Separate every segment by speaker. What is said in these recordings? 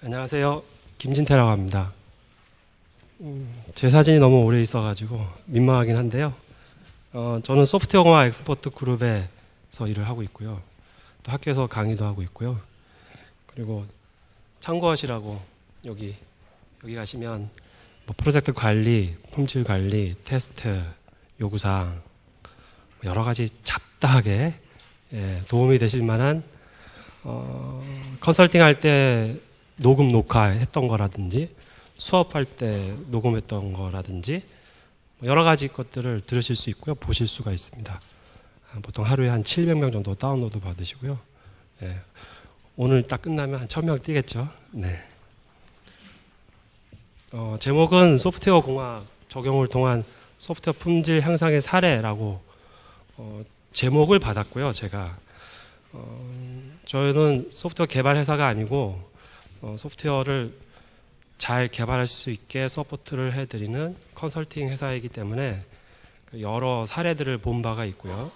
Speaker 1: 안녕하세요. 김진태라고 합니다. 제 사진이 너무 오래 있어가지고 민망하긴 한데요. 저는 소프트웨어공학 엑스퍼트 그룹에서 일을 하고 있고요. 또 학교에서 강의도 하고 있고요. 그리고 참고하시라고 여기 가시면 뭐 프로젝트 관리, 품질 관리, 테스트, 요구사항 여러 가지 잡다하게 도움이 되실 만한 컨설팅 할 때 녹음 녹화했던 거라든지 수업할 때 녹음했던 거라든지 여러 가지 것들을 들으실 수 있고요. 보실 수가 있습니다. 보통 하루에 한 700명 정도 다운로드 받으시고요. 오늘 딱 끝나면 한 1000명 뛰겠죠. 네. 제목은 소프트웨어 공학 적용을 통한 소프트웨어 품질 향상의 사례라고 제목을 받았고요. 제가 저희는 소프트웨어 개발 회사가 아니고 소프트웨어를 잘 개발할 수 있게 서포트를 해드리는 컨설팅 회사이기 때문에 여러 사례들을 본 바가 있고요.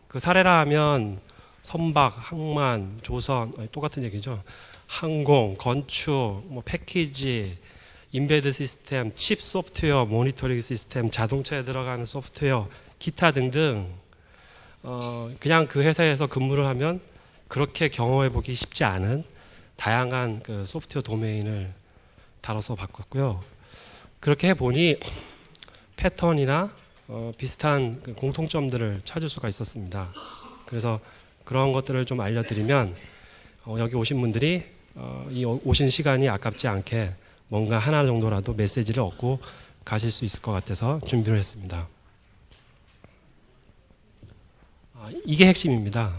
Speaker 1: 그 사례라 하면 선박, 항만, 조선 똑같은 얘기죠. 항공, 건축, 뭐 패키지, 인베드 시스템, 칩 소프트웨어, 모니터링 시스템, 자동차에 들어가는 소프트웨어, 기타 등등 그냥 그 회사에서 근무를 하면 그렇게 경험해보기 쉽지 않은 다양한 그 소프트웨어 도메인을 다뤄서 바꿨고요. 그렇게 해보니 패턴이나 비슷한 그 공통점들을 찾을 수가 있었습니다. 그래서 그런 것들을 좀 알려드리면 여기 오신 분들이 이 오신 시간이 아깝지 않게 뭔가 하나 정도라도 메시지를 얻고 가실 수 있을 것 같아서 준비를 했습니다. 이게 핵심입니다.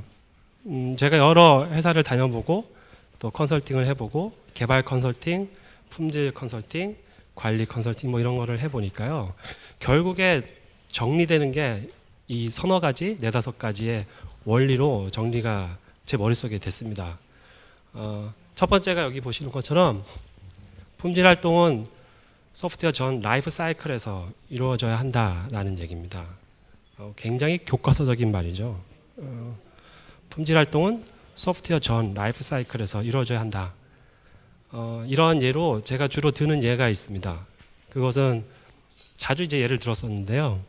Speaker 1: 제가 여러 회사를 다녀보고 또 컨설팅을 해보고 개발 컨설팅, 품질 컨설팅, 관리 컨설팅 뭐 이런 거를 해보니까요. 결국에 정리되는 게 이 서너 가지, 네다섯 가지의 원리로 정리가 제 머릿속에 됐습니다. 첫 번째가 여기 보시는 것처럼 품질 활동은 소프트웨어 전 라이프 사이클에서 이루어져야 한다라는 얘기입니다. 굉장히 교과서적인 말이죠. 품질 활동은 소프트웨어 전 라이프 사이클에서 이루어져야 한다. 이러한 예로 제가 주로 드는 예가 있습니다. 그것은 자주 이제 예를 들었었는데요.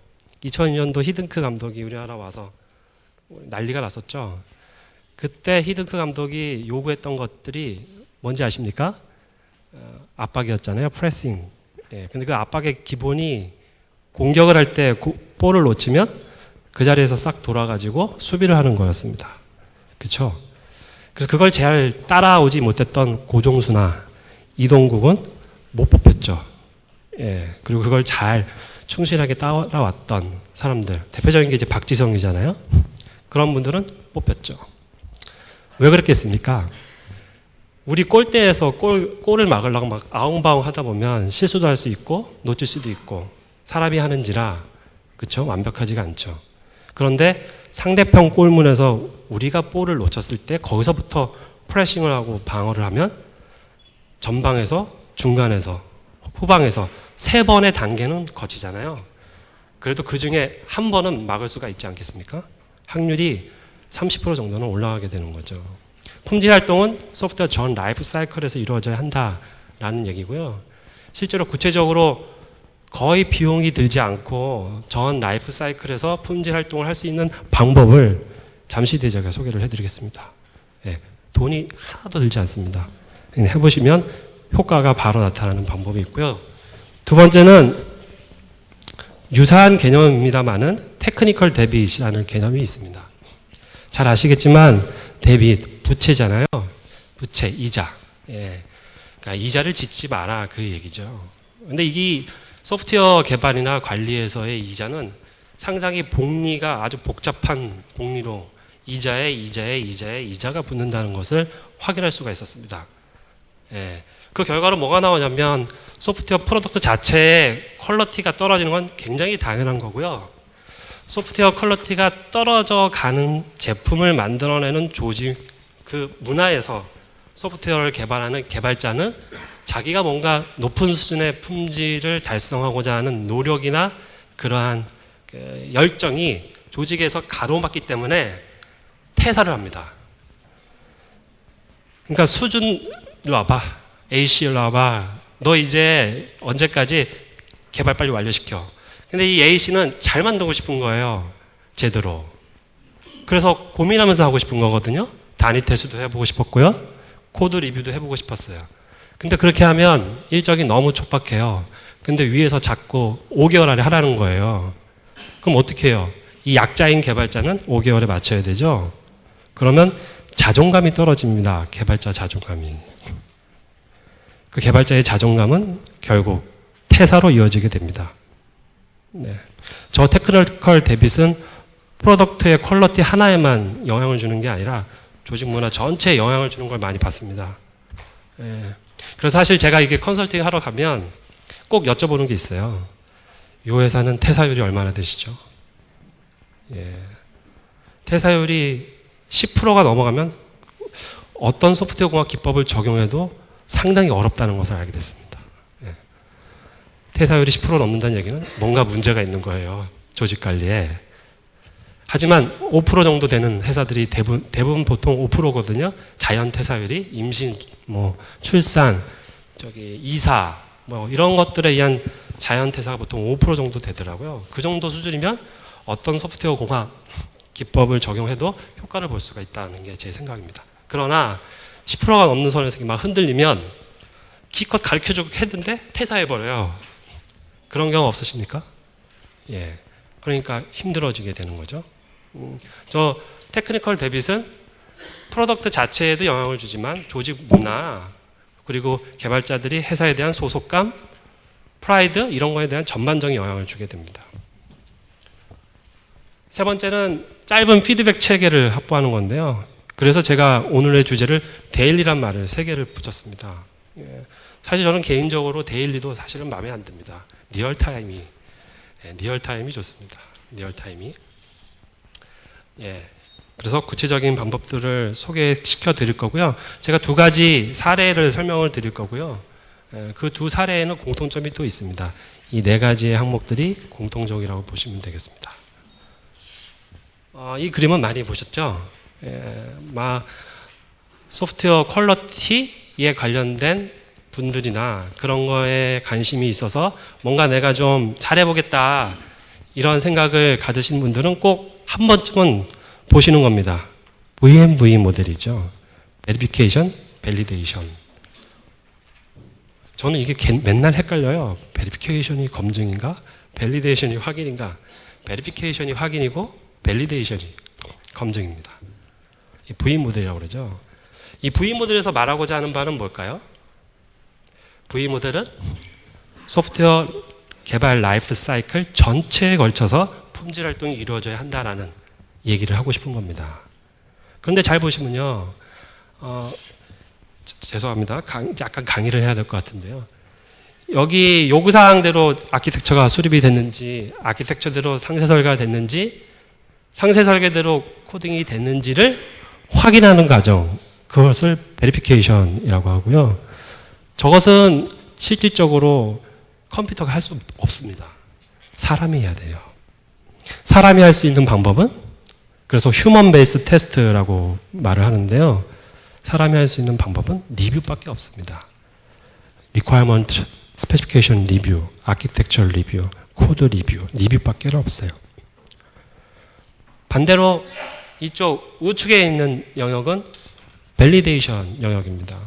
Speaker 1: 2002년도 히든크 감독이 우리나라 와서 난리가 났었죠. 그때 히든크 감독이 요구했던 것들이 뭔지 아십니까? 압박이었잖아요. 프레싱. 근데 그 압박의 기본이 공격을 할 때 볼을 놓치면 그 자리에서 싹 돌아가지고 수비를 하는 거였습니다. 그쵸? 그래서 그걸 잘 따라오지 못했던 고종수나 이동국은 못 뽑혔죠. 그리고 그걸 잘 충실하게 따라왔던 사람들, 대표적인 게 이제 박지성이잖아요. 그런 분들은 뽑혔죠. 왜 그랬겠습니까? 우리 골대에서 골을 막으려고 막 아웅바웅 하다 보면 실수도 할 수 있고 놓칠 수도 있고 사람이 하는지라 그쵸? 완벽하지가 않죠. 그런데 상대편 골문에서 우리가 볼을 놓쳤을 때 거기서부터 프레싱을 하고 방어를 하면 전방에서 중간에서 후방에서 3번의 단계는 거치잖아요. 그래도 그 중에 한 번은 막을 수가 있지 않겠습니까? 확률이 30% 정도는 올라가게 되는 거죠. 품질 활동은 소프트웨어 전 라이프 사이클에서 이루어져야 한다라는 얘기고요. 실제로 구체적으로 거의 비용이 들지 않고 전 라이프 사이클에서 품질 활동을 할 수 있는 방법을 잠시 뒤에 제가 소개를 해드리겠습니다. 돈이 하나도 들지 않습니다. 해보시면 효과가 바로 나타나는 방법이 있고요. 두 번째는 유사한 개념입니다만은 테크니컬 데빗이라는 개념이 있습니다. 잘 아시겠지만 데빗, 부채잖아요. 부채, 이자. 그러니까 이자를 짓지 마라 그 얘기죠. 근데 이게 소프트웨어 개발이나 관리에서의 이자는 상당히 복리가 아주 복잡한 복리로 이자가 붙는다는 것을 확인할 수가 있었습니다. 그 결과로 뭐가 나오냐면 소프트웨어 프로덕트 자체의 퀄리티가 떨어지는 건 굉장히 당연한 거고요. 소프트웨어 퀄리티가 떨어져 가는 제품을 만들어내는 조직, 그 문화에서 소프트웨어를 개발하는 개발자는 자기가 뭔가 높은 수준의 품질을 달성하고자 하는 노력이나 그러한 그 열정이 조직에서 가로막기 때문에 퇴사를 합니다. 그러니까 수준, 일로 와봐. A씨 일로 와봐. 너 이제 언제까지 개발 빨리 완료시켜. 근데 이 A씨는 잘 만들고 싶은 거예요. 제대로. 그래서 고민하면서 하고 싶은 거거든요. 단위 테스트도 해보고 싶었고요. 코드 리뷰도 해보고 싶었어요. 근데 그렇게 하면 일정이 너무 촉박해요. 근데 위에서 자꾸 5개월 안에 하라는 거예요. 그럼 어떻게 해요? 이 약자인 개발자는 5개월에 맞춰야 되죠. 그러면 자존감이 떨어집니다. 개발자 자존감이. 그 개발자의 자존감은 결국 퇴사로 이어지게 됩니다. 네. 저 테크니컬 데빗은 프로덕트의 퀄리티 하나에만 영향을 주는 게 아니라 조직 문화 전체에 영향을 주는 걸 많이 봤습니다. 예. 그래서 사실 제가 이게 컨설팅 하러 가면 꼭 여쭤보는 게 있어요. 이 회사는 퇴사율이 얼마나 되시죠? 예. 퇴사율이 10%가 넘어가면 어떤 소프트웨어 공학 기법을 적용해도 상당히 어렵다는 것을 알게 됐습니다. 예. 퇴사율이 10% 넘는다는 얘기는 뭔가 문제가 있는 거예요. 조직 관리에. 하지만 5% 정도 되는 회사들이 대부분 보통 5%거든요. 자연 퇴사율이 임신, 출산, 이사, 이런 것들에 의한 자연 퇴사가 보통 5% 정도 되더라고요. 그 정도 수준이면 어떤 소프트웨어 공학 기법을 적용해도 효과를 볼 수가 있다는 게 제 생각입니다. 그러나 10%가 넘는 선에서 막 흔들리면 기껏 가르쳐주고 했는데 퇴사해버려요. 그런 경우 없으십니까? 예. 그러니까 힘들어지게 되는 거죠. 저 테크니컬 데빗은 프로덕트 자체에도 영향을 주지만 조직 문화 그리고 개발자들이 회사에 대한 소속감, 프라이드 이런 거에 대한 전반적인 영향을 주게 됩니다. 세 번째는 짧은 피드백 체계를 확보하는 건데요. 그래서 제가 오늘의 주제를 데일리란 말을 3개를 붙였습니다. 예. 사실 저는 개인적으로 데일리도 사실은 마음에 안 듭니다. 리얼타임이 좋습니다. 리얼타임이. 예. 그래서 구체적인 방법들을 소개시켜 드릴 거고요. 제가 2가지 사례를 설명을 드릴 거고요. 그 2 사례에는 공통점이 또 있습니다. 이 4가지의 항목들이 공통적이라고 보시면 되겠습니다. 이 그림은 많이 보셨죠? 소프트웨어 퀄리티에 관련된 분들이나 그런 거에 관심이 있어서 뭔가 내가 좀 잘해보겠다 이런 생각을 가지신 분들은 꼭 한 번쯤은 보시는 겁니다. VMV 모델이죠. Verification, Validation. 저는 이게 맨날 헷갈려요. Verification이 검증인가? Validation이 확인인가? Verification이 확인이고 Validation이 검증입니다. 이 V 모델이라고 그러죠. 이 V 모델에서 말하고자 하는 바는 뭘까요? V 모델은 소프트웨어 개발 라이프 사이클 전체에 걸쳐서 품질 활동이 이루어져야 한다라는 얘기를 하고 싶은 겁니다. 그런데 잘 보시면요. 죄송합니다. 약간 강의를 해야 될 것 같은데요. 여기 요구사항대로 아키텍처가 수립이 됐는지, 아키텍처대로 상세 설계가 됐는지, 상세 설계대로 코딩이 됐는지를 확인하는 과정, 그것을 베리피케이션이라고 하고요. 저것은 실질적으로 컴퓨터가 할 수 없습니다. 사람이 해야 돼요. 사람이 할 수 있는 방법은 그래서 휴먼 베이스 테스트라고 말을 하는데요. 사람이 할 수 있는 방법은 리뷰밖에 없습니다. Requirement, Specification 리뷰, Architecture 리뷰, 코드 리뷰밖에 없어요. 반대로 이쪽 우측에 있는 영역은 밸리데이션 영역입니다.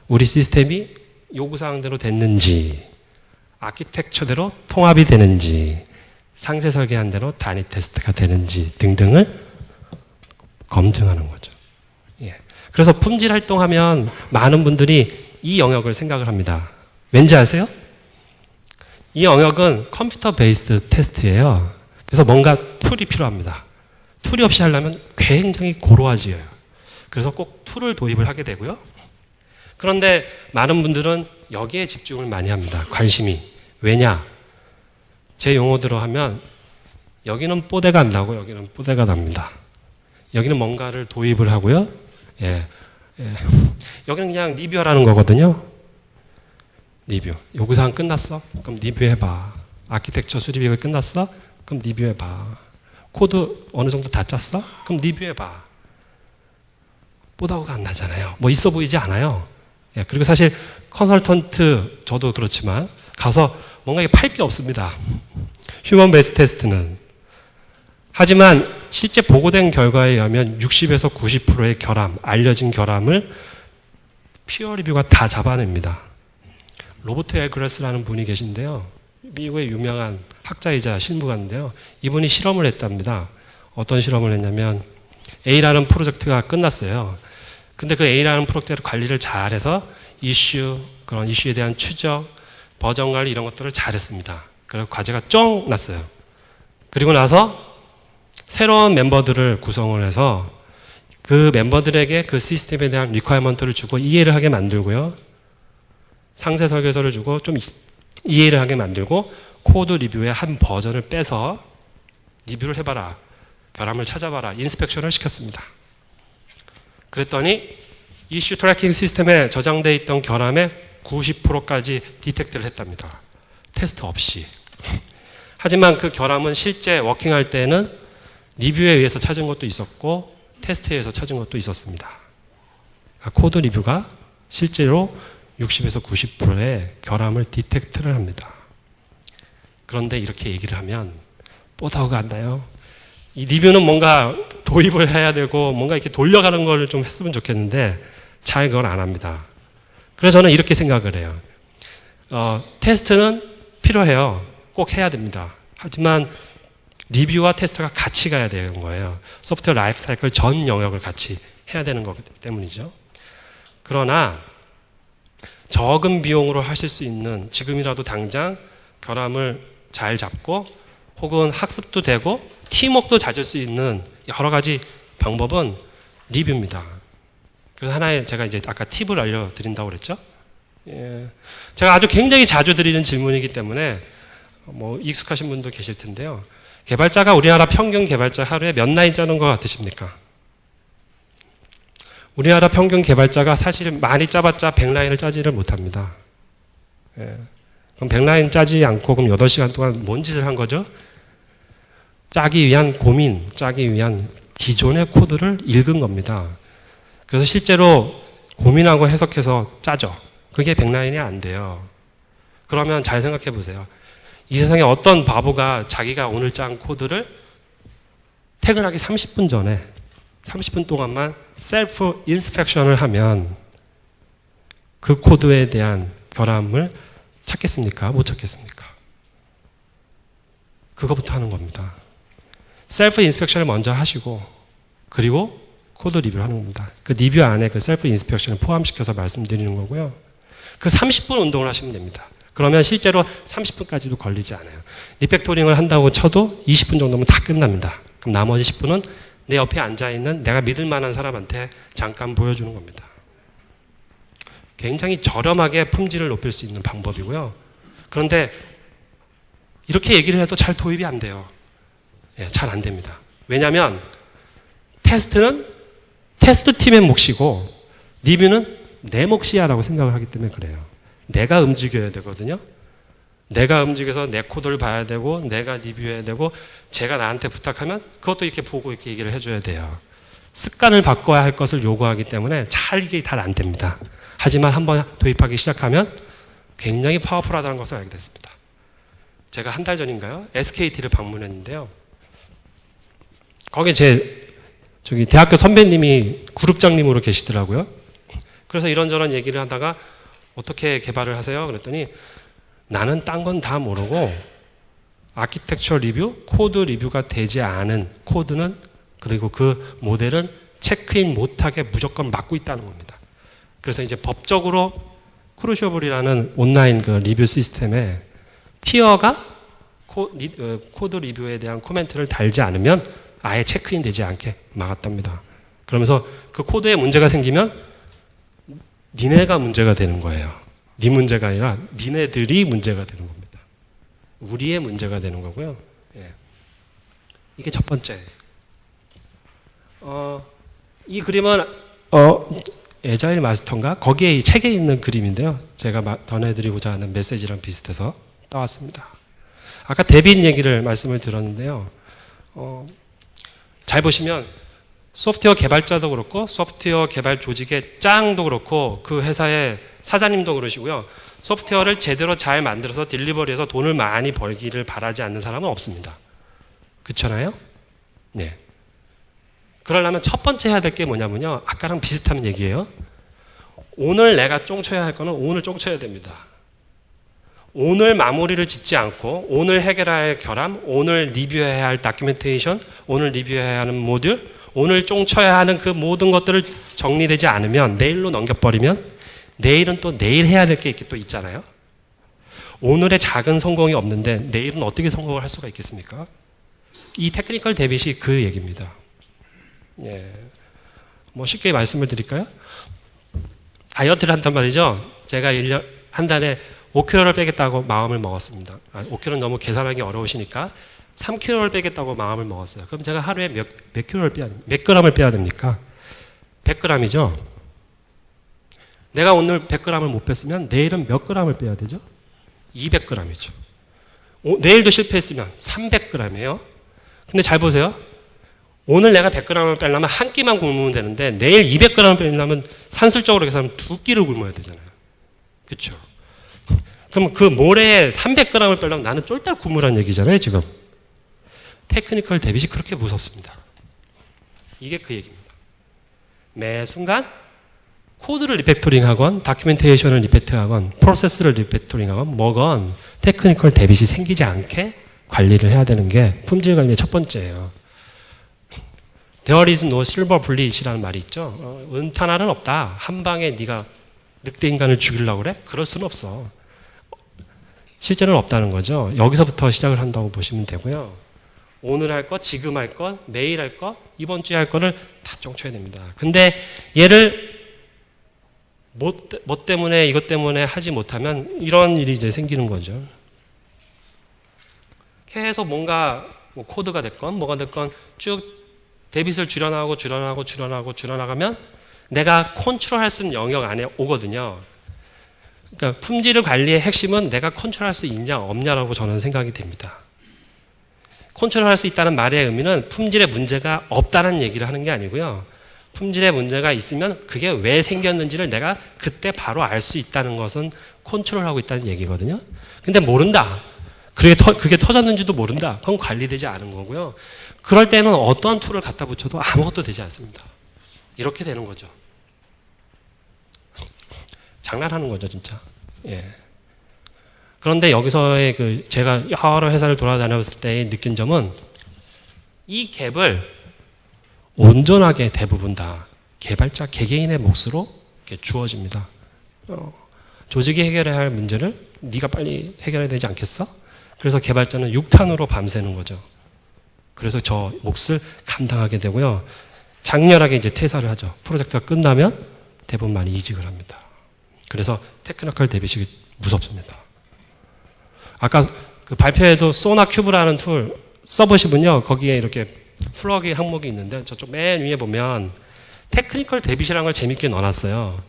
Speaker 1: 우리 시스템이 요구사항대로 됐는지, 아키텍처대로 통합이 되는지, 상세 설계한 대로 단위 테스트가 되는지 등등을 검증하는 거죠. 예. 그래서 품질 활동하면 많은 분들이 이 영역을 생각을 합니다. 왠지 아세요? 이 영역은 컴퓨터 베이스드 테스트예요. 그래서 뭔가 툴이 필요합니다. 툴이 없이 하려면 굉장히 고루어져요. 그래서 꼭 툴을 도입을 하게 되고요. 그런데 많은 분들은 여기에 집중을 많이 합니다. 관심이. 왜냐? 제 용어대로 하면 여기는 뽀대가 안 나고 여기는 뽀대가 납니다. 여기는 뭔가를 도입을 하고요. 예. 여기는 그냥 리뷰하라는 거거든요. 리뷰. 요구사항 끝났어? 그럼 리뷰해봐. 아키텍처 수립이 끝났어? 그럼 리뷰해봐. 코드 어느 정도 다 짰어? 그럼 리뷰해봐. 뽀다구가 안 나잖아요. 뭐 있어 보이지 않아요. 예. 그리고 사실 컨설턴트 저도 그렇지만 가서 뭔가 팔 게 없습니다. 휴먼 베이스 테스트는. 하지만 실제 보고된 결과에 의하면 60에서 90%의 결함, 알려진 결함을 피어 리뷰가 다 잡아냅니다. 로버트 엘그레스라는 분이 계신데요. 미국의 유명한 학자이자 실무가인데요. 이분이 실험을 했답니다. 어떤 실험을 했냐면 A라는 프로젝트가 끝났어요. 근데 그 A라는 프로젝트 관리를 잘해서 그런 이슈에 대한 추적, 버전 관리 이런 것들을 잘했습니다. 그래서 과제가 쫑 났어요. 그리고 나서 새로운 멤버들을 구성을 해서 그 멤버들에게 그 시스템에 대한 리퀘어먼트를 주고 이해를 하게 만들고요. 상세 설계서를 주고 좀 이해를 하게 만들고 코드 리뷰의 한 버전을 빼서 리뷰를 해봐라. 결함을 찾아봐라. 인스펙션을 시켰습니다. 그랬더니 이슈 트래킹 시스템에 저장되어 있던 결함의 90%까지 디텍트를 했답니다. 테스트 없이. 하지만 그 결함은 실제 워킹할 때는 리뷰에 의해서 찾은 것도 있었고 테스트에 의해서 찾은 것도 있었습니다. 코드 리뷰가 실제로 60에서 90%의 결함을 디텍트를 합니다. 그런데 이렇게 얘기를 하면 뽀다구가 안 나요. 이 리뷰는 뭔가 도입을 해야 되고 뭔가 이렇게 돌려가는 걸 좀 했으면 좋겠는데 잘 그걸 안 합니다. 그래서 저는 이렇게 생각을 해요. 테스트는 필요해요. 꼭 해야 됩니다. 하지만 리뷰와 테스트가 같이 가야 되는 거예요. 소프트웨어 라이프 사이클 전 영역을 같이 해야 되는 거기 때문이죠. 그러나 적은 비용으로 하실 수 있는 지금이라도 당장 결함을 잘 잡고 혹은 학습도 되고 팀워크도 잘 될 수 있는 여러 가지 방법은 리뷰입니다. 그래서 하나의 제가 이제 아까 팁을 알려드린다고 그랬죠. 예. 제가 아주 굉장히 자주 드리는 질문이기 때문에 뭐 익숙하신 분도 계실 텐데요. 개발자가 우리나라 평균 개발자 하루에 몇 라인 짜는 것 같으십니까? 우리나라 평균 개발자가 사실 많이 짜봤자 100라인을 짜지를 못합니다. 예. 그럼 100라인 짜지 않고 그럼 8시간 동안 뭔 짓을 한 거죠? 짜기 위한 고민, 짜기 위한 기존의 코드를 읽은 겁니다. 그래서 실제로 고민하고 해석해서 짜죠. 그게 100라인이 안 돼요. 그러면 잘 생각해 보세요. 이 세상에 어떤 바보가 자기가 오늘 짠 코드를 퇴근하기 30분 전에 30분 동안만 셀프 인스펙션을 하면 그 코드에 대한 결함을 찾겠습니까? 못 찾겠습니까? 그거부터 하는 겁니다. 셀프 인스펙션을 먼저 하시고 그리고 코드 리뷰를 하는 겁니다. 그 리뷰 안에 그 셀프 인스펙션을 포함시켜서 말씀드리는 거고요. 그 30분 운동을 하시면 됩니다. 그러면 실제로 30분까지도 걸리지 않아요. 리팩토링을 한다고 쳐도 20분 정도면 다 끝납니다. 그럼 나머지 10분은 내 옆에 앉아있는 내가 믿을 만한 사람한테 잠깐 보여주는 겁니다. 굉장히 저렴하게 품질을 높일 수 있는 방법이고요. 그런데 이렇게 얘기를 해도 잘 도입이 안 돼요. 예, 잘 안 됩니다. 왜냐하면 테스트는 테스트 팀의 몫이고 리뷰는 내 몫이야라고 생각을 하기 때문에 그래요. 내가 움직여야 되거든요. 내가 움직여서 내 코드를 봐야 되고 내가 리뷰해야 되고 제가 나한테 부탁하면 그것도 이렇게 보고 이렇게 얘기를 해줘야 돼요. 습관을 바꿔야 할 것을 요구하기 때문에 이게 잘 안 됩니다. 하지만 한번 도입하기 시작하면 굉장히 파워풀하다는 것을 알게 됐습니다. 제가 한 달 전인가요? SKT를 방문했는데요. 거기 저기 대학교 선배님이 그룹장님으로 계시더라고요. 그래서 이런저런 얘기를 하다가 어떻게 개발을 하세요? 그랬더니 나는 딴 건 다 모르고 아키텍처 리뷰, 코드 리뷰가 되지 않은 코드는 그리고 그 모델은 체크인 못하게 무조건 막고 있다는 겁니다. 그래서 이제 법적으로 크루셔블이라는 온라인 그 리뷰 시스템에 피어가 코드 리뷰에 대한 코멘트를 달지 않으면 아예 체크인 되지 않게 막았답니다. 그러면서 그 코드에 문제가 생기면 니네가 문제가 되는 거예요. 네 문제가 아니라 니네들이 문제가 되는 겁니다. 우리의 문제가 되는 거고요. 예. 이게 첫 번째. 이 그림은 에자일 마스터인가? 거기에 이 책에 있는 그림인데요. 제가 전해드리고자 하는 메시지랑 비슷해서 따왔습니다. 아까 데빈 얘기를 말씀을 들었는데요. 잘 보시면 소프트웨어 개발자도 그렇고 소프트웨어 개발 조직의 짱도 그렇고 그 회사의 사장님도 그러시고요. 소프트웨어를 제대로 잘 만들어서 딜리버리해서 돈을 많이 벌기를 바라지 않는 사람은 없습니다. 그렇잖아요? 네. 그러려면 첫 번째 해야 될 게 뭐냐면요. 아까랑 비슷한 얘기예요. 오늘 내가 쫑쳐야 할 거는 오늘 쫑쳐야 됩니다. 오늘 마무리를 짓지 않고 오늘 해결해야 할 결함, 오늘 리뷰해야 할 다큐멘테이션, 오늘 리뷰해야 하는 모듈, 오늘 쫑쳐야 하는 그 모든 것들을 정리되지 않으면 내일로 넘겨버리면 내일은 또 내일 해야 될 게 또 있잖아요. 오늘의 작은 성공이 없는데 내일은 어떻게 성공을 할 수가 있겠습니까? 이 테크니컬 데빗이 그 얘기입니다. 예. 뭐 쉽게 말씀을 드릴까요? 다이어트를 한단 말이죠. 제가 한 달에 5kg를 빼겠다고 마음을 먹었습니다. 5kg는 너무 계산하기 어려우시니까 3kg를 빼겠다고 마음을 먹었어요. 그럼 제가 하루에 몇 g을 빼야 됩니까? 100g이죠. 내가 오늘 100g을 못 뺐으면 내일은 몇 g을 빼야 되죠? 200g이죠. 내일도 실패했으면 300g이에요. 근데 잘 보세요. 오늘 내가 100g을 빼려면 한 끼만 굶으면 되는데 내일 200g을 빼려면 산술적으로 계산하면 두 끼를 굶어야 되잖아요. 그렇죠? 그럼 그 모레에 300g을 빼려면 나는 쫄딱 굶으란 얘기잖아요, 지금. 테크니컬 데빗이 그렇게 무섭습니다. 이게 그 얘기입니다. 매 순간 코드를 리팩토링 하건, 다큐멘테이션을 리팩토링하건, 프로세스를 리팩토링 하건, 뭐건 테크니컬 데빗이 생기지 않게 관리를 해야 되는 게 품질 관리의 첫 번째예요. There is no silver bullet이라는 말이 있죠. 은탄알은 없다. 한 방에 네가 늑대 인간을 죽이려고 그래? 그럴 수는 없어. 실제로는 없다는 거죠. 여기서부터 시작을 한다고 보시면 되고요. 오늘 할 것, 지금 할 것, 내일 할 것, 이번 주에 할 거를 다 쫑쳐야 됩니다. 근데 얘를 뭐 때문에 이것 때문에 하지 못하면 이런 일이 이제 생기는 거죠. 계속 뭔가 뭐 코드가 됐건 뭐가 됐건 쭉 데빗을 줄여나가면 내가 컨트롤할 수 있는 영역 안에 오거든요. 그러니까 품질을 관리의 핵심은 내가 컨트롤할 수 있냐 없냐라고 저는 생각이 됩니다. 컨트롤할 수 있다는 말의 의미는 품질의 문제가 없다는 얘기를 하는 게 아니고요. 품질의 문제가 있으면 그게 왜 생겼는지를 내가 그때 바로 알 수 있다는 것은 컨트롤하고 있다는 얘기거든요. 근데 모른다. 그게 터졌는지도 모른다. 그건 관리되지 않은 거고요. 그럴 때는 어떠한 툴을 갖다 붙여도 아무것도 되지 않습니다. 이렇게 되는 거죠. 장난하는 거죠, 진짜. 예. 그런데 여기서의 제가 여러 회사를 돌아다녔을 때 느낀 점은 이 갭을 온전하게 대부분 다 개발자 개개인의 몫으로 이렇게 주어집니다. 조직이 해결해야 할 문제를 네가 빨리 해결해야 되지 않겠어? 그래서 개발자는 6탄으로 밤새는 거죠. 그래서 저 몫을 감당하게 되고요. 장렬하게 이제 퇴사를 하죠. 프로젝트가 끝나면 대부분 많이 이직을 합니다. 그래서 테크니컬 데빗이 무섭습니다. 아까 그 발표에도 소나큐브라는 툴 써보시면요. 거기에 이렇게 플러그인 항목이 있는데 저쪽 맨 위에 보면 테크니컬 데빗이라는 걸 재밌게 넣어놨어요.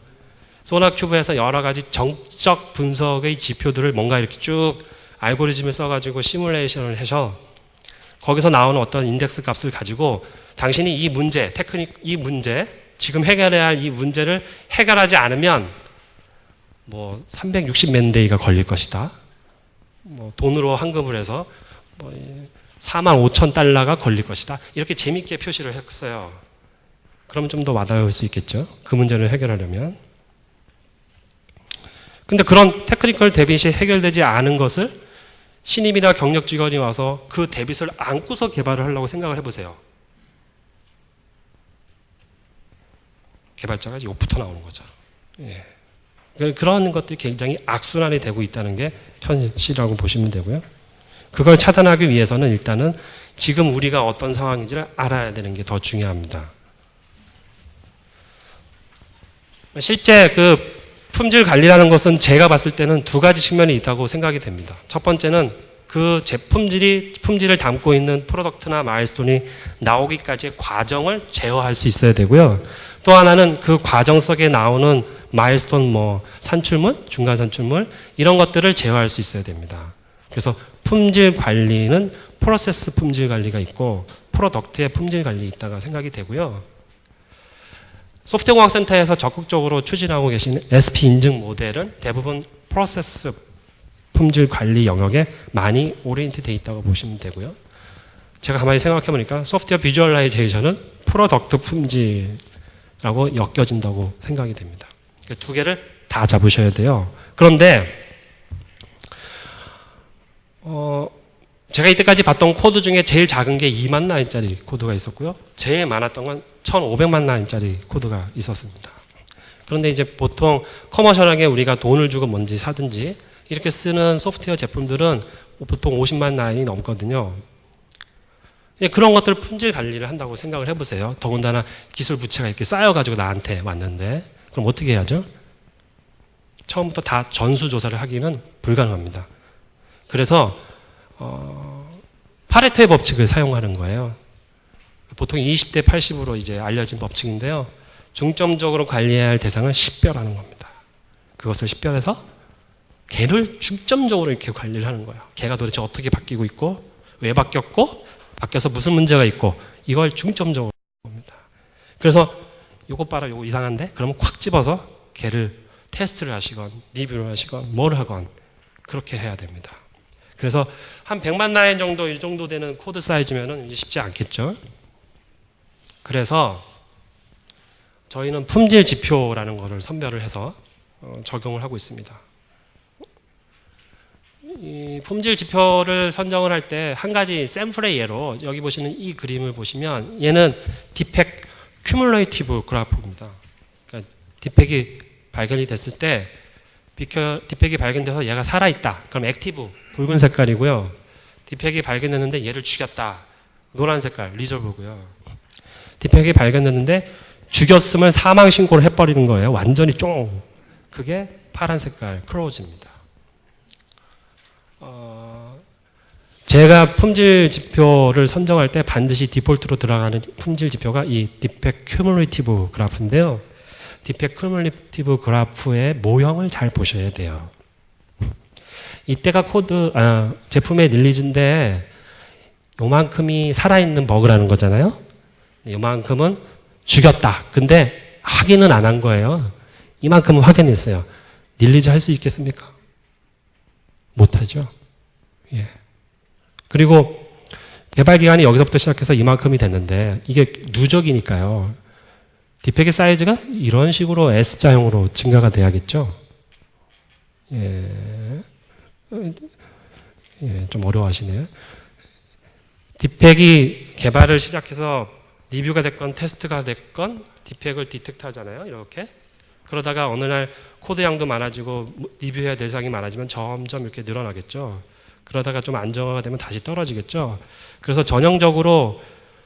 Speaker 1: 소나큐브에서 여러 가지 정적 분석의 지표들을 뭔가 이렇게 쭉 알고리즘을 써가지고 시뮬레이션을 해서 거기서 나오는 어떤 인덱스 값을 가지고 당신이 이 문제, 지금 해결해야 할 이 문제를 해결하지 않으면 뭐 360만 데이가 걸릴 것이다. 뭐 돈으로 환급을 해서 뭐 45,000달러가 걸릴 것이다. 이렇게 재밌게 표시를 했어요. 그러면 좀 더 와닿을 수 있겠죠. 그 문제를 해결하려면. 근데 그런 테크니컬 데빗이 해결되지 않은 것을 신입이나 경력 직원이 와서 그 데빗을 안고서 개발을 하려고 생각을 해보세요. 개발자가 욕부터 나오는 거죠. 예. 그런 것들이 굉장히 악순환이 되고 있다는 게 현실이라고 보시면 되고요. 그걸 차단하기 위해서는 일단은 지금 우리가 어떤 상황인지를 알아야 되는 게 더 중요합니다. 실제 그 품질 관리라는 것은 제가 봤을 때는 두 가지 측면이 있다고 생각이 됩니다. 첫 번째는 그 품질을 담고 있는 프로덕트나 마일스톤이 나오기까지의 과정을 제어할 수 있어야 되고요. 또 하나는 그 과정 속에 나오는 마일스톤, 산출물, 중간 산출물, 이런 것들을 제어할 수 있어야 됩니다. 그래서 품질 관리는 프로세스 품질 관리가 있고, 프로덕트의 품질 관리 있다가 생각이 되고요. 소프트웨어공학센터에서 적극적으로 추진하고 계신 SP 인증 모델은 대부분 프로세스 품질 관리 영역에 많이 오리엔트 돼 있다고 보시면 되고요. 제가 가만히 생각해 보니까 소프트웨어 비주얼라이제이션은 프로덕트 품질이라고 엮여진다고 생각이 됩니다. 두 개를 다 잡으셔야 돼요. 그런데 제가 이때까지 봤던 코드 중에 제일 작은 게 2만 라인짜리 코드가 있었고요. 제일 많았던 건 1500만 라인짜리 코드가 있었습니다. 그런데 이제 보통 커머셜하게 우리가 돈을 주고 뭔지 사든지 이렇게 쓰는 소프트웨어 제품들은 보통 50만 라인이 넘거든요. 그런 것들 품질 관리를 한다고 생각을 해보세요. 더군다나 기술 부채가 이렇게 쌓여가지고 나한테 왔는데 그럼 어떻게 해야죠? 처음부터 다 전수조사를 하기는 불가능합니다. 그래서 파레토의 법칙을 사용하는 거예요. 보통 20대 80으로 이제 알려진 법칙인데요. 중점적으로 관리해야 할 대상을 식별하는 겁니다. 그것을 식별해서 걔를 중점적으로 이렇게 관리를 하는 거예요. 걔가 도대체 어떻게 바뀌고 있고 왜 바뀌었고 바뀌어서 무슨 문제가 있고 이걸 중점적으로 합니다. 그래서 요거 봐라 요거 이상한데 그러면 콱 집어서 걔를 테스트를 하시건 리뷰를 하시건 뭘 하건 그렇게 해야 됩니다. 그래서 한 100만 라인 정도 이 정도 되는 코드 사이즈면은 이제 쉽지 않겠죠. 그래서 저희는 품질 지표라는 것을 선별을 해서 적용을 하고 있습니다. 이 품질 지표를 선정을 할 때 한 가지 샘플의 예로 여기 보시는 이 그림을 보시면 얘는 디펙 큐뮬레이티브 그래프입니다. 그러니까 디펙이 발견이 됐을 때 디펙이 발견돼서 얘가 살아있다. 그럼 액티브 붉은 색깔이고요. 디펙이 발견됐는데 얘를 죽였다. 노란 색깔 리졸브고요. 디펙이 발견됐는데 죽였으면 사망 신고를 해버리는 거예요. 완전히 쫑. 그게 파란 색깔 크로즈입니다. 제가 품질 지표를 선정할 때 반드시 디폴트로 들어가는 품질 지표가 이 디펙 큐뮬레이티브 그래프인데요. 디펙 큐뮬레이티브 그래프의 모형을 잘 보셔야 돼요. 이때가 제품의 릴리즈인데 요만큼이 살아있는 버그라는 거잖아요. 요만큼은 죽였다. 근데 확인은 안 한 거예요. 이만큼은 확인했어요. 릴리즈 할 수 있겠습니까? 못하죠. 예. 그리고 개발 기간이 여기서부터 시작해서 이만큼이 됐는데 이게 누적이니까요. 디펙의 사이즈가 이런 식으로 S자형으로 증가가 돼야겠죠. 예, 좀 어려워하시네요. 디펙이 개발을 시작해서 리뷰가 됐건 테스트가 됐건 디펙을 디텍트 하잖아요. 이렇게. 그러다가 어느 날 코드 양도 많아지고 리뷰해야 될 사항이 많아지면 점점 이렇게 늘어나겠죠. 그러다가 좀 안정화가 되면 다시 떨어지겠죠. 그래서 전형적으로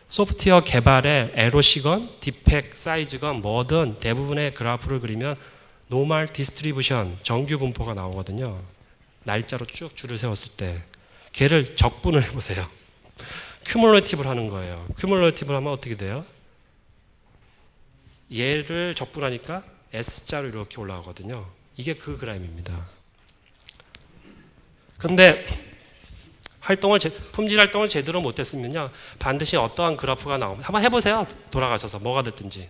Speaker 1: 소프트웨어 개발의 에로시건, 디펙 사이즈건 뭐든 대부분의 그래프를 그리면 노멀 디스트리뷰션, 정규 분포가 나오거든요. 날짜로 쭉 줄을 세웠을 때 걔를 적분을 해보세요. 큐뮬레이티브를 하는 거예요. 큐뮬레이티브를 하면 어떻게 돼요? 얘를 적분하니까 S자로 이렇게 올라가거든요. 이게 그 그램입니다. 근데 품질 활동을 제대로 못했으면요. 반드시 어떠한 그래프가 나오면 한번 해보세요. 돌아가셔서 뭐가 됐든지.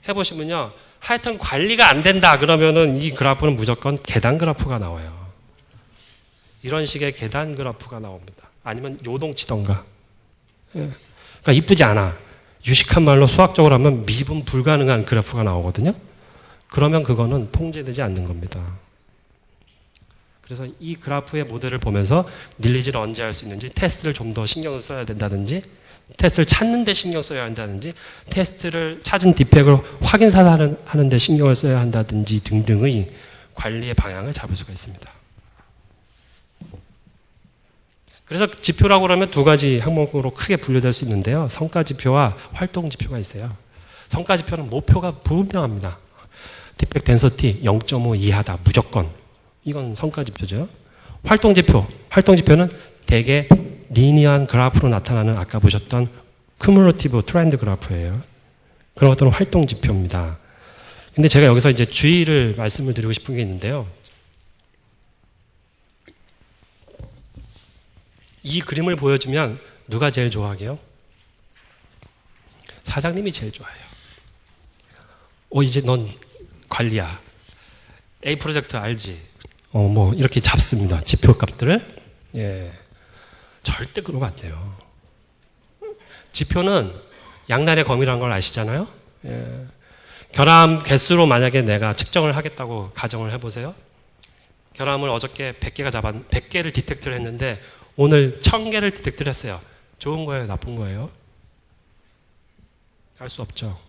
Speaker 1: 해보시면요. 하여튼 관리가 안 된다 그러면은 이 그래프는 무조건 계단 그래프가 나와요. 이런 식의 계단 그래프가 나옵니다. 아니면 요동치던가. 그러니까 이쁘지 않아. 유식한 말로 수학적으로 하면 미분 불가능한 그래프가 나오거든요. 그러면 그거는 통제되지 않는 겁니다. 그래서 이 그래프의 모델을 보면서 릴리즈를 언제 할 수 있는지, 테스트를 좀 더 신경을 써야 된다든지, 테스트를 찾는 데 신경 써야 한다든지, 테스트를 찾은 디펙을 확인하는 데 신경을 써야 한다든지 등등의 관리의 방향을 잡을 수가 있습니다. 그래서 지표라고 그러면 두 가지 항목으로 크게 분류될 수 있는데요. 성과지표와 활동지표가 있어요. 성과지표는 목표가 분명합니다. 디펙 덴서티 0.5 이하다 무조건. 이건 성과지표죠. 활동지표는 대개 리니어한 그래프로 나타나는 아까 보셨던 큐뮬러티브 트렌드 그래프예요. 그런 것들은 활동지표입니다. 근데 제가 여기서 이제 주의를 말씀을 드리고 싶은 게 있는데요. 이 그림을 보여주면 누가 제일 좋아하게요? 사장님이 제일 좋아해요. 이제 넌 관리야. A 프로젝트 알지? 뭐 이렇게 잡습니다. 지표 값들을. 예. 절대 그러면 안 돼요. 지표는 양날의 검이라는 걸 아시잖아요? 예. 결함 개수로 만약에 내가 측정을 하겠다고 가정을 해보세요. 결함을 어저께 100개를 디텍트를 했는데 오늘 1000개를 디텍트를 했어요. 좋은 거예요? 나쁜 거예요? 알 수 없죠.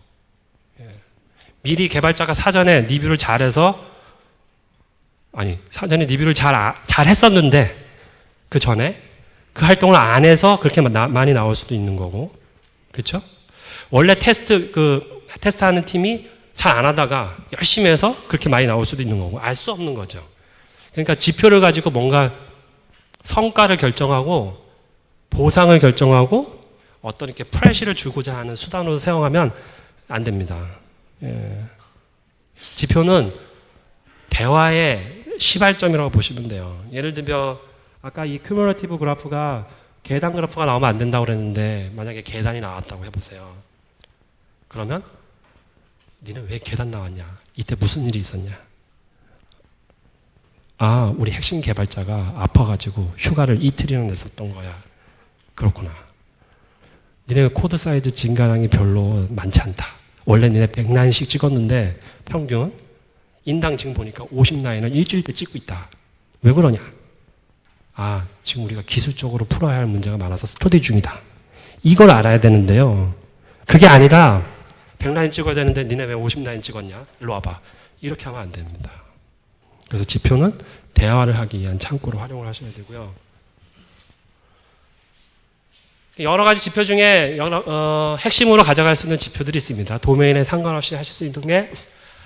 Speaker 1: 예. 미리 개발자가 사전에 리뷰를 잘해서 사전에 리뷰를 잘 했었는데 그 전에 그 활동을 안 해서 그렇게 많이 나올 수도 있는 거고, 그렇죠? 원래 테스트하는 팀이 잘 안 하다가 열심히 해서 그렇게 많이 나올 수도 있는 거고, 알 수 없는 거죠. 그러니까 지표를 가지고 뭔가 성과를 결정하고 보상을 결정하고 어떤 이렇게 프레시를 주고자 하는 수단으로 사용하면 안 됩니다. 예. 지표는 대화의 시발점이라고 보시면 돼요. 예를 들면 아까 이 큐뮬러티브 그래프가 계단 그래프가 나오면 안 된다고 그랬는데 만약에 계단이 나왔다고 해보세요. 그러면 니는 왜 계단 나왔냐? 이때 무슨 일이 있었냐? 우리 핵심 개발자가 아파가지고 휴가를 이틀이나 냈었던 거야. 그렇구나. 니네 코드 사이즈 증가량이 별로 많지 않다. 원래 니네 100라인씩 찍었는데 평균 인당 지금 보니까 50라인을 일주일 때 찍고 있다. 왜 그러냐? 지금 우리가 기술적으로 풀어야 할 문제가 많아서 스터디 중이다. 이걸 알아야 되는데요. 그게 아니라 100라인 찍어야 되는데 니네 왜 50라인 찍었냐? 일로 와봐. 이렇게 하면 안 됩니다. 그래서 지표는 대화를 하기 위한 창구로 활용을 하셔야 되고요. 여러 가지 지표 중에 핵심으로 가져갈 수 있는 지표들이 있습니다. 도메인에 상관없이 하실 수 있는 게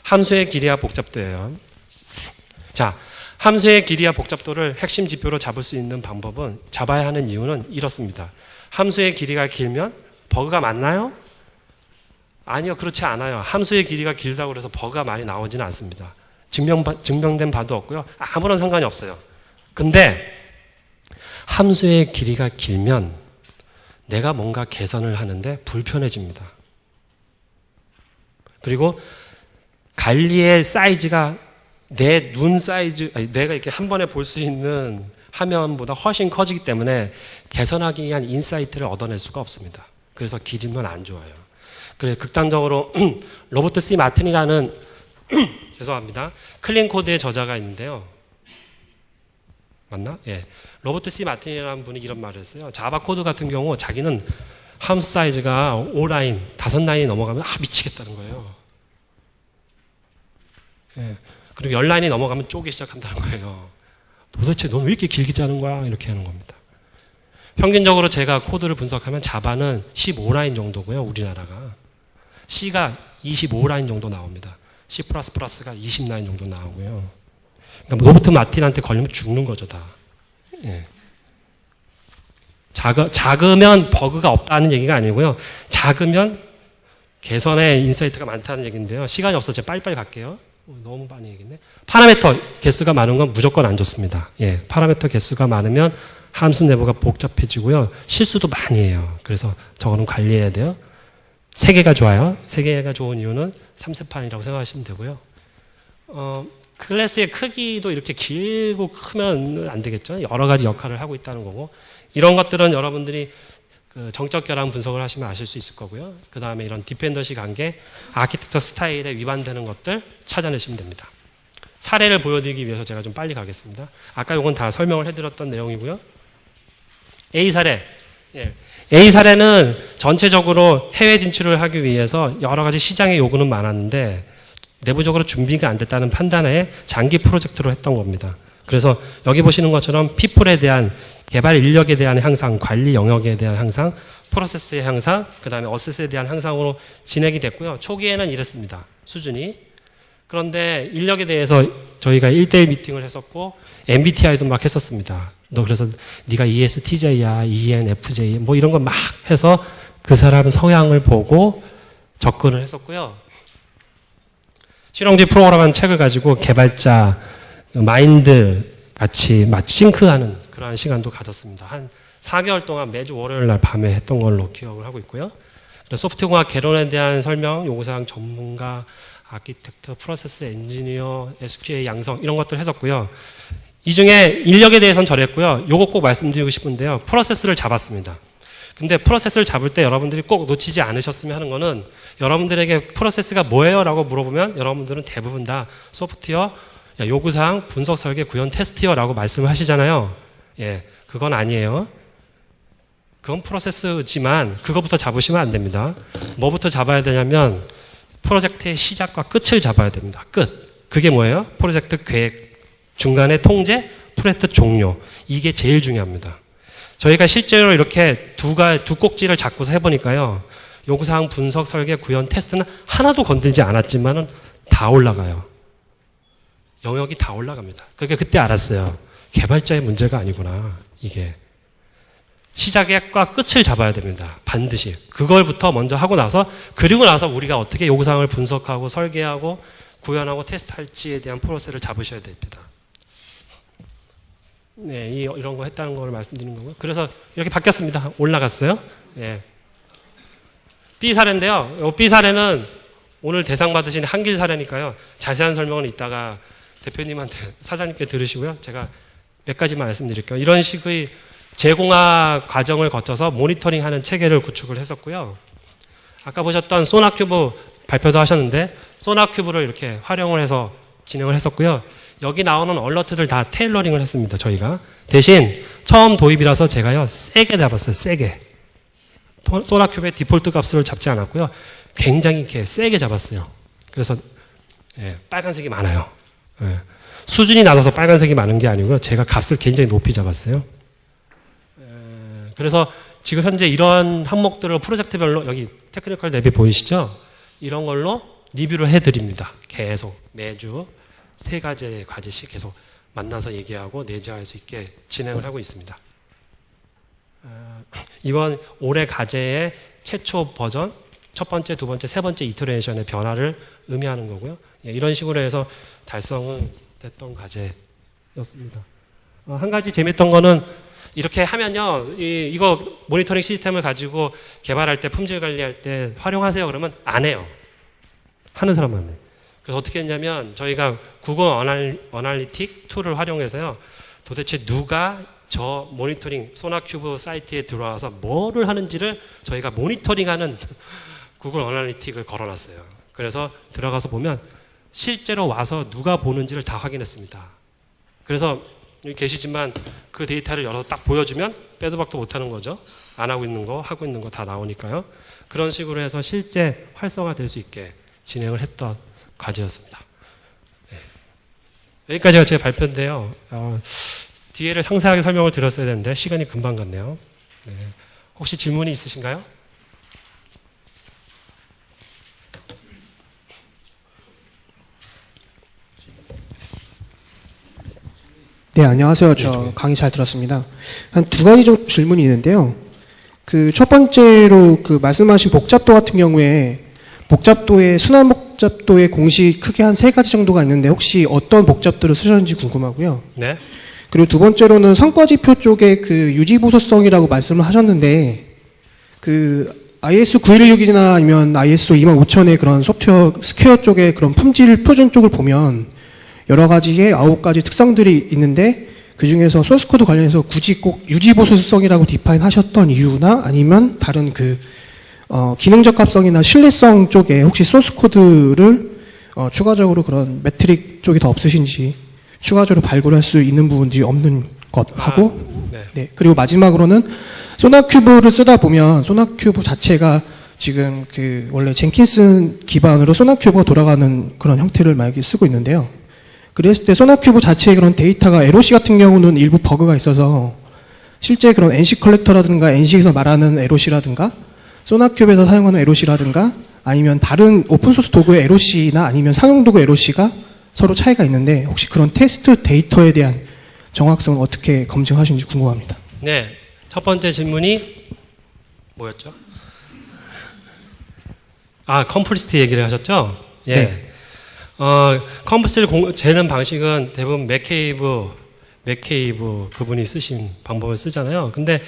Speaker 1: 함수의 길이와 복잡도예요. 자, 함수의 길이와 복잡도를 핵심 지표로 잡을 수 있는 방법은, 잡아야 하는 이유는 이렇습니다. 함수의 길이가 길면 버그가 많나요? 아니요, 그렇지 않아요. 함수의 길이가 길다고 해서 버그가 많이 나오지는 않습니다. 증명된 바도 없고요. 아무런 상관이 없어요. 근데 함수의 길이가 길면 내가 뭔가 개선을 하는데 불편해집니다. 그리고 관리의 사이즈가 내 눈 사이즈, 내가 이렇게 한 번에 볼 수 있는 화면보다 훨씬 커지기 때문에 개선하기 위한 인사이트를 얻어낼 수가 없습니다. 그래서 길이면 안 좋아요. 그래서 극단적으로 로버트 C. 마틴이라는 죄송합니다. 클린 코드의 저자가 있는데요. 맞나? 예. 로버트 C. 마틴이라는 분이 이런 말을 했어요. 자바 코드 같은 경우 자기는 함수 사이즈가 5라인, 5라인이 넘어가면 미치겠다는 거예요. 예. 그리고 10라인이 넘어가면 쪼기 시작한다는 거예요. 도대체 넌 왜 이렇게 길게 짜는 거야? 이렇게 하는 겁니다. 평균적으로 제가 코드를 분석하면 자바는 15라인 정도고요. 우리나라가. C가 25라인 정도 나옵니다. C++가 20라인 정도 나오고요. 그러니까 로버트 마틴한테 걸리면 죽는 거죠, 다. 예. 작으면 버그가 없다는 얘기가 아니고요. 작으면 개선의 인사이트가 많다는 얘기인데요. 시간이 없어서 제가 빨리빨리 갈게요. 너무 많이 얘기했네. 파라미터 개수가 많은 건 무조건 안 좋습니다. 예. 파라미터 개수가 많으면 함수 내부가 복잡해지고요. 실수도 많이 해요. 그래서 저거는 관리해야 돼요. 3개가 좋아요. 3개가 좋은 이유는 3세판이라고 생각하시면 되고요. 클래스의 크기도 이렇게 길고 크면 안 되겠죠. 여러 가지 역할을 하고 있다는 거고. 이런 것들은 여러분들이 그 정적 결함 분석을 하시면 아실 수 있을 거고요. 그 다음에 이런 디펜던시 관계, 아키텍처 스타일에 위반되는 것들 찾아내시면 됩니다. 사례를 보여드리기 위해서 제가 좀 빨리 가겠습니다. 아까 이건 다 설명을 해드렸던 내용이고요. A 사례. 예. A 사례는 전체적으로 해외 진출을 하기 위해서 여러 가지 시장의 요구는 많았는데 내부적으로 준비가 안 됐다는 판단에 장기 프로젝트로 했던 겁니다. 그래서 여기 보시는 것처럼 피플에 대한 개발 인력에 대한 향상, 관리 영역에 대한 향상, 프로세스의 향상, 그 다음에 어세스에 대한 향상으로 진행이 됐고요. 초기에는 이랬습니다. 수준이. 그런데 인력에 대해서 저희가 1대1 미팅을 했었고 MBTI도 막 했었습니다. 너 그래서 네가 ESTJ야, ENFJ 뭐 이런 거 막 해서 그 사람 성향을 보고 접근을 했었고요. 실용주의 프로그램한 책을 가지고 개발자 마인드 같이 싱크하는 그러한 시간도 가졌습니다. 한 4개월 동안 매주 월요일 날 밤에 했던 걸로 기억을 하고 있고요. 소프트웨어공학 개론에 대한 설명, 요구사항 전문가 아키텍트, 프로세스 엔지니어, SQA 양성 이런 것들 했었고요. 이 중에 인력에 대해서는 저랬고요. 요거 꼭 말씀드리고 싶은데요. 프로세스를 잡았습니다. 근데 프로세스를 잡을 때 여러분들이 꼭 놓치지 않으셨으면 하는 거는 여러분들에게 프로세스가 뭐예요? 라고 물어보면 여러분들은 대부분 다 소프트웨어, 요구사항, 분석, 설계, 구현, 테스트요 라고 말씀을 하시잖아요. 예, 그건 아니에요. 그건 프로세스지만 그거부터 잡으시면 안 됩니다. 뭐부터 잡아야 되냐면 프로젝트의 시작과 끝을 잡아야 됩니다. 끝. 그게 뭐예요? 프로젝트 계획, 중간에 통제, 프로젝트 종료. 이게 제일 중요합니다. 저희가 실제로 이렇게 두 꼭지를 잡고서 해보니까요. 요구사항 분석, 설계, 구현, 테스트는 하나도 건들지 않았지만은 다 올라가요. 영역이 다 올라갑니다. 그러니까 그때 알았어요. 개발자의 문제가 아니구나. 이게. 시작과 끝을 잡아야 됩니다. 반드시. 그걸부터 먼저 하고 나서, 그리고 나서 우리가 어떻게 요구사항을 분석하고 설계하고 구현하고 테스트할지에 대한 프로세스를 잡으셔야 됩니다. 네, 이런 거 했다는 걸 말씀드리는 거고요. 그래서 이렇게 바뀌었습니다. 올라갔어요. 예. B 사례인데요. 이 B 사례는 오늘 대상 받으신 한길 사례니까요. 자세한 설명은 이따가 대표님한테, 사장님께 들으시고요. 제가 몇 가지만 말씀드릴게요. 이런 식의 제공화 과정을 거쳐서 모니터링하는 체계를 구축을 했었고요. 아까 보셨던 소나큐브 발표도 하셨는데 소나큐브를 이렇게 활용을 해서 진행을 했었고요. 여기 나오는 얼러트들 다 테일러링을 했습니다. 저희가. 대신 처음 도입이라서 제가요. 세게 잡았어요. 세게. 소나큐브의 디폴트 값을 잡지 않았고요. 굉장히 이렇게 세게 잡았어요. 그래서 예, 빨간색이 많아요. 예. 수준이 낮아서 빨간색이 많은 게 아니고요. 제가 값을 굉장히 높이 잡았어요. 그래서 지금 현재 이런 항목들을 프로젝트별로 여기 테크니컬 대비 보이시죠? 이런 걸로 리뷰를 해드립니다. 계속 매주 3가지의 과제씩 계속 만나서 얘기하고 내재할 수 있게 진행을 하고 있습니다. 이번 올해 과제의 최초 버전, 첫 번째, 두 번째, 세 번째 이터레이션의 변화를 의미하는 거고요. 예, 이런 식으로 해서 달성은 됐던 과제였습니다. 한 가지 재밌던 거는 이렇게 하면요, 이거 모니터링 시스템을 가지고 개발할 때, 품질 관리할 때 활용하세요. 그러면 안 해요. 하는 사람만 해요. 그래서 어떻게 했냐면 저희가 구글 어널리틱 툴을 활용해서요, 도대체 누가 저 모니터링 소나큐브 사이트에 들어와서 뭐를 하는지를 저희가 모니터링하는 구글 어널리틱을 걸어놨어요. 그래서 들어가서 보면 실제로 와서 누가 보는지를 다 확인했습니다. 그래서 여기 계시지만 그 데이터를 열어서 딱 보여주면 빼도 박도 못하는 거죠. 안 하고 있는 거, 하고 있는 거 다 나오니까요. 그런 식으로 해서 실제 활성화될 수 있게 진행을 했던 과제였습니다. 네. 여기까지가 제 발표인데요. 뒤에를 상세하게 설명을 드렸어야 되는데 시간이 금방 갔네요. 네. 혹시 질문이 있으신가요?
Speaker 2: 네, 안녕하세요. 저 강의 잘 들었습니다. 한 2가지 정도 질문이 있는데요. 그 첫 번째로 그 말씀하신 복잡도 같은 경우에 복잡도의 순환 복잡도의 공식 크게 한 3가지 정도가 있는데 혹시 어떤 복잡도를 쓰셨는지 궁금하고요.
Speaker 1: 네.
Speaker 2: 그리고 두 번째로는 성과지표 쪽에 그 유지보수성이라고 말씀을 하셨는데 그 IS 9116이나 아니면 ISO 25000의 그런 소프트웨어 스퀘어 쪽에 그런 품질 표준 쪽을 보면 여러 가지의 9가지 특성들이 있는데 그 중에서 소스코드 관련해서 굳이 꼭 유지보수성이라고 디파인 하셨던 이유나 아니면 다른 그 기능적 합성이나 신뢰성 쪽에 혹시 소스코드를 추가적으로 그런 매트릭 쪽이 더 없으신지 추가적으로 발굴할 수 있는 부분들이 없는 것하고
Speaker 1: 네.
Speaker 2: 네. 그리고 마지막으로는 소나큐브를 쓰다 보면 소나큐브 자체가 지금 그 원래 젠킨슨 기반으로 소나큐브가 돌아가는 그런 형태를 만약에 쓰고 있는데요. 그랬을 때 소나큐브 자체의 그런 데이터가 LOC 같은 경우는 일부 버그가 있어서 실제 그런 NC 컬렉터라든가 NC에서 말하는 LOC라든가 소나큐브에서 사용하는 LOC라든가 아니면 다른 오픈소스 도구의 LOC나 아니면 상용 도구 LOC가 서로 차이가 있는데 혹시 그런 테스트 데이터에 대한 정확성은 어떻게 검증하시는지 궁금합니다.
Speaker 1: 네. 첫 번째 질문이 뭐였죠? 컴플리시티 얘기를 하셨죠? 예.
Speaker 2: 네.
Speaker 1: 컴플리시티를 재는 방식은 대부분 맥케이브 그분이 쓰신 방법을 쓰잖아요. 근데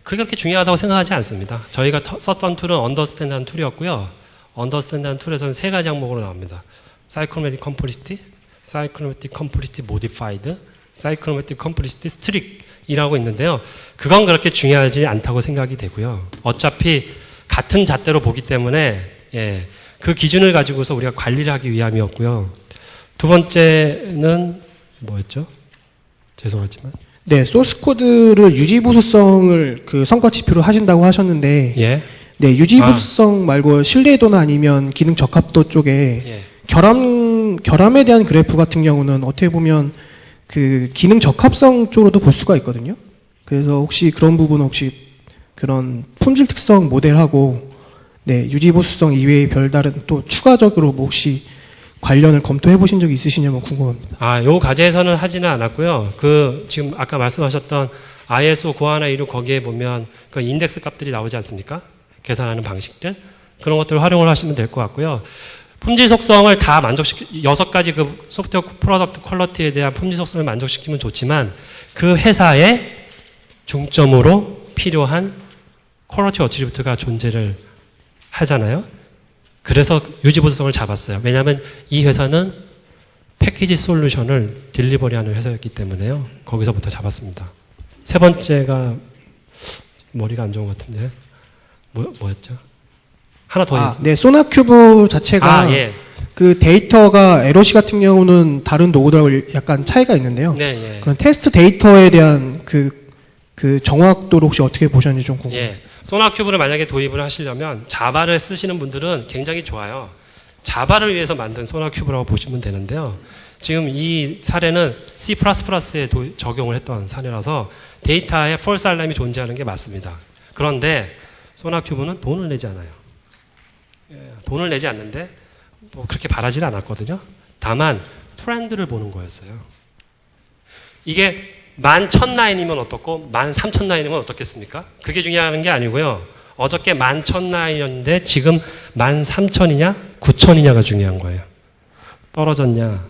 Speaker 1: 그게 그렇게 중요하다고 생각하지 않습니다. 저희가 썼던 툴은 언더스탠드한 툴이었고요. 언더스탠드한 툴에서는 3가지 항목으로 나옵니다. 사이클로매틱 컴플리시티, 사이클로매틱 컴플리시티 모디파이드, 사이클로매틱 컴플리시티 스트릭이라고 있는데요. 그건 그렇게 중요하지 않다고 생각이 되고요. 어차피 같은 잣대로 보기 때문에 예, 그 기준을 가지고서 우리가 관리를 하기 위함이었고요. 두 번째는 뭐였죠? 죄송하지만.
Speaker 2: 네, 소스 코드를 유지 보수성을 그 성과 지표로 하신다고 하셨는데,
Speaker 1: 예.
Speaker 2: 네, 유지 보수성 말고 신뢰도나 아니면 기능 적합도 쪽에
Speaker 1: 예.
Speaker 2: 결함에 대한 그래프 같은 경우는 어떻게 보면 그 기능 적합성 쪽으로도 볼 수가 있거든요. 그래서 혹시 그런 부분 혹시 그런 품질 특성 모델하고 네, 유지 보수성 이외에 별다른 또 추가적으로 뭐 혹시 관련을 검토해 보신 적이 있으시냐면 궁금합니다.
Speaker 1: 요 과제에서는 하지는 않았고요. 그 지금 아까 말씀하셨던 ISO 9126 거기에 보면 그 인덱스 값들이 나오지 않습니까? 계산하는 방식들 그런 것들을 활용을 하시면 될 것 같고요. 품질 속성을 다 6가지 그 소프트웨어 프로덕트 퀄리티에 대한 품질 속성을 만족시키면 좋지만 그 회사의 중점으로 필요한 퀄리티 어트리뷰트가 존재를 하잖아요. 그래서 유지 보수성을 잡았어요. 왜냐하면 이 회사는 패키지 솔루션을 딜리버리하는 회사였기 때문에요. 거기서부터 잡았습니다. 세 번째가 머리가 안 좋은 것 같은데 뭐였죠? 하나 더.
Speaker 2: 네, 소나큐브 자체가
Speaker 1: 예.
Speaker 2: 그 데이터가 LOC 같은 경우는 다른 노드하고 약간 차이가 있는데요.
Speaker 1: 네, 예.
Speaker 2: 그런 테스트 데이터에 대한 그 정확도를 혹시 어떻게 보셨는지 좀 궁금해요.
Speaker 1: 예. 소나큐브를 만약에 도입을 하시려면 자바를 쓰시는 분들은 굉장히 좋아요. 자바를 위해서 만든 소나큐브라고 보시면 되는데요. 지금 이 사례는 C++에 적용을 했던 사례라서 데이터에 폴스 알람이 존재하는 게 맞습니다. 그런데 소나큐브는 돈을 내지 않아요. 돈을 내지 않는데 뭐 그렇게 바라지는 않았거든요. 다만 트렌드를 보는 거였어요. 이게 11,000라인이면 어떻고 13,000라인이면 어떻겠습니까? 그게 중요한 게 아니고요. 어저께 11,000라인이었는데 지금 13,000이냐 9,000이냐가 중요한 거예요. 떨어졌냐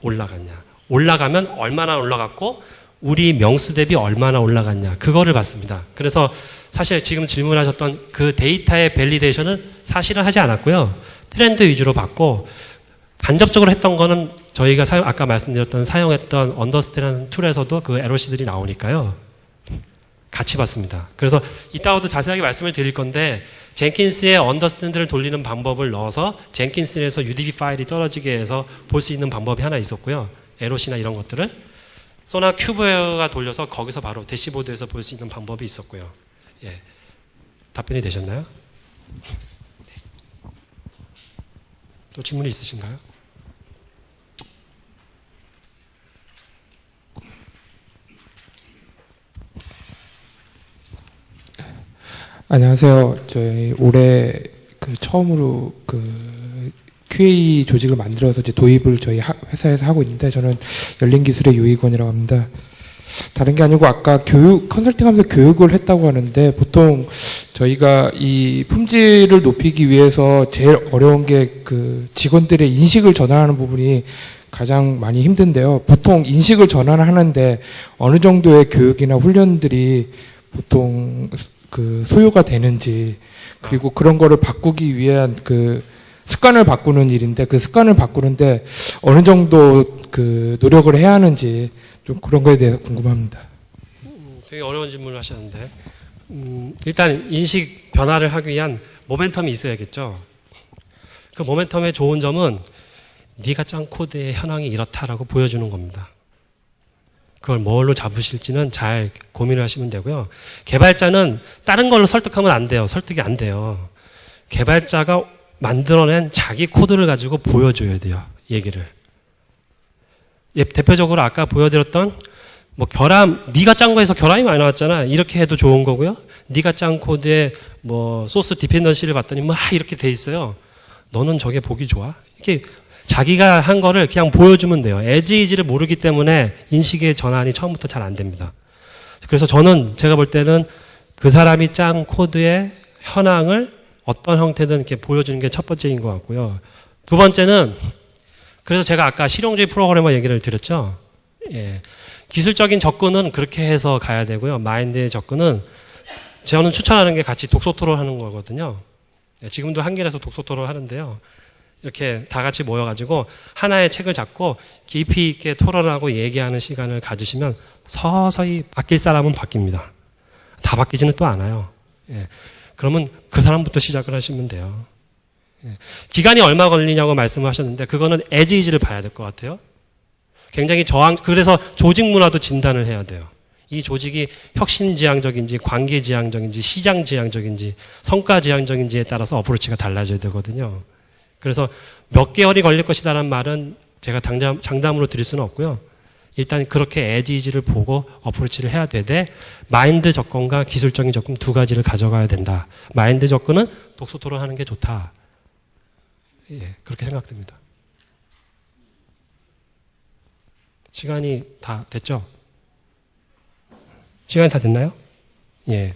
Speaker 1: 올라갔냐. 올라가면 얼마나 올라갔고 우리 명수 대비 얼마나 올라갔냐. 그거를 봤습니다. 그래서 사실 지금 질문하셨던 그 데이터의 밸리데이션은 사실은 하지 않았고요. 트렌드 위주로 봤고 간접적으로 했던 거는 저희가 아까 말씀드렸던 사용했던 언더스탠이라는 툴에서도 그 LOC들이 나오니까요. 같이 봤습니다. 그래서 이따가도 자세하게 말씀을 드릴 건데 젠킨스에 언더스탠드를 돌리는 방법을 넣어서 젠킨스에서 UDB 파일이 떨어지게 해서 볼 수 있는 방법이 하나 있었고요. LOC나 이런 것들을 소나 큐브웨어가 돌려서 거기서 바로 대시보드에서 볼 수 있는 방법이 있었고요. 예. 답변이 되셨나요? 또 질문이 있으신가요?
Speaker 3: 안녕하세요. 저희 올해 처음으로 QA 조직을 만들어서 이제 도입을 저희 회사에서 하고 있는데 저는 열린기술의 유익원이라고 합니다. 다른 게 아니고 아까 컨설팅하면서 교육을 했다고 하는데 보통 저희가 이 품질을 높이기 위해서 제일 어려운 게 직원들의 인식을 전환하는 부분이 가장 많이 힘든데요. 보통 인식을 전환하는데 어느 정도의 교육이나 훈련들이 보통 소요가 되는지 그리고 그런 거를 바꾸기 위한 습관을 바꾸는 일인데 그 습관을 바꾸는데 어느 정도 노력을 해야 하는지 좀 그런 거에 대해서 궁금합니다.
Speaker 1: 되게 어려운 질문을 하셨는데 일단 인식 변화를 하기 위한 모멘텀이 있어야겠죠. 그 모멘텀의 좋은 점은 네가 짠 코드의 현황이 이렇다라고 보여주는 겁니다. 그걸 뭘로 잡으실지는 잘 고민을 하시면 되고요. 개발자는 다른 걸로 설득하면 안 돼요. 설득이 안 돼요. 개발자가 만들어낸 자기 코드를 가지고 보여줘야 돼요. 얘기를. 예, 대표적으로 아까 보여드렸던 네가 짠 거에서 결함이 많이 나왔잖아. 이렇게 해도 좋은 거고요. 네가 짠 코드에 소스 디펜던시를 봤더니 이렇게 돼 있어요. 너는 저게 보기 좋아? 이렇게 자기가 한 거를 그냥 보여주면 돼요. 에즈이즈를 모르기 때문에 인식의 전환이 처음부터 잘 안 됩니다. 그래서 제가 볼 때는 그 사람이 짠 코드의 현황을 어떤 형태든 이렇게 보여주는 게 첫 번째인 것 같고요. 두 번째는 그래서 제가 아까 실용주의 프로그래머 얘기를 드렸죠. 예. 기술적인 접근은 그렇게 해서 가야 되고요. 마인드의 접근은 저는 추천하는 게 같이 독서 토론 하는 거거든요. 예, 지금도 한길에서 독서 토론 하는데요. 이렇게 다 같이 모여가지고 하나의 책을 잡고 깊이 있게 토론하고 얘기하는 시간을 가지시면 서서히 바뀔 사람은 바뀝니다. 다 바뀌지는 또 않아요. 예. 그러면 그 사람부터 시작을 하시면 돼요. 예. 기간이 얼마 걸리냐고 말씀을 하셨는데 그거는 에지이지를 봐야 될 것 같아요. 굉장히 그래서 조직 문화도 진단을 해야 돼요. 이 조직이 혁신지향적인지 관계지향적인지 시장지향적인지 성과지향적인지에 따라서 어프로치가 달라져야 되거든요. 그래서 몇 개월이 걸릴 것이다라는 말은 제가 장담으로 드릴 수는 없고요. 일단 그렇게 에지이지를 보고 어프로치를 해야 되되 마인드 접근과 기술적인 접근 두 가지를 가져가야 된다. 마인드 접근은 독서 토론하는 게 좋다. 예, 그렇게 생각됩니다. 시간이 다 됐죠? 시간이 다 됐나요? 예.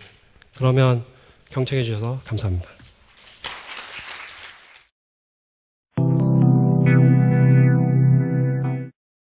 Speaker 1: 그러면 경청해 주셔서 감사합니다.